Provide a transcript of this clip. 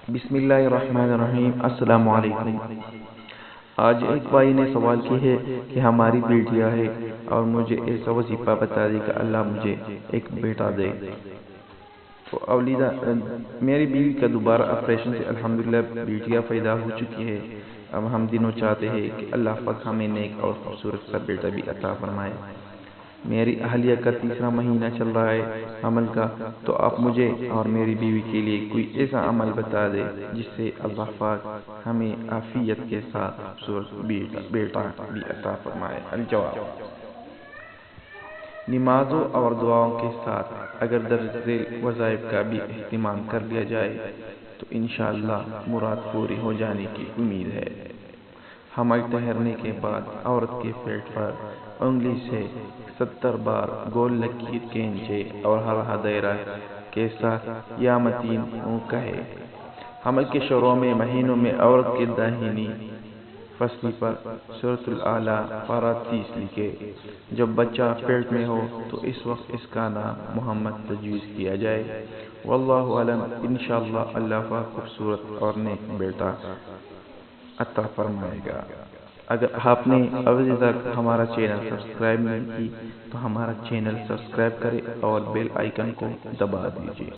بسم اللہ الرحمن الرحیم۔ السلام علیکم۔ آج ایک بھائی نے سوال کی ہے کہ ہماری بیٹیاں ہے اور مجھے ایسا وظیفہ بتا دے کہ اللہ مجھے ایک بیٹا دے۔ تو اولیدا میری بیوی کا دوبارہ آپریشن سے الحمدللہ بیٹیاں پیدا ہو چکی ہے۔ اب ہم دنوں چاہتے ہیں کہ اللہ پاک ہمیں نیک اور خوبصورت سا بیٹا بھی عطا فرمائے۔ میری اہلیہ کا تیسرا مہینہ چل رہا ہے عمل کا، تو آپ مجھے اور میری بیوی کے لیے کوئی ایسا عمل بتا دے جس سے اللہ پاک ہمیں عافیت کے ساتھ خوبصورت بیٹا بھی عطا فرمائے۔ الجواب: نمازوں اور دعاؤں کے ساتھ اگر درج ذیل وظائف کا بھی اہتمام کر لیا جائے تو انشاءاللہ مراد پوری ہو جانے کی امید ہے۔ حمل ٹھہرنے کے بعد عورت کے پیٹ پر انگلی سے 70 بار گول لکیر کھینچے اور ہر دائرہ کے ساتھ یا متین کہے۔ حمل کے شروع میں مہینوں میں عورت کے داہنی پسلی پر سورۃ الاعلیٰ پارہ 30 لکھے۔ جب بچہ پیٹ میں ہو تو اس وقت اس کا نام محمد تجویز کیا جائے۔ واللہ اعلم۔ انشاءاللہ اللہ پاک خوبصورت اور نیک بیٹا عطا فرمائے گا۔ اگر آپ نے ابھی تک ہمارا چینل سبسکرائب نہیں کی تو ہمارا چینل سبسکرائب کریں اور بیل آئیکن کو دبا دیجیے۔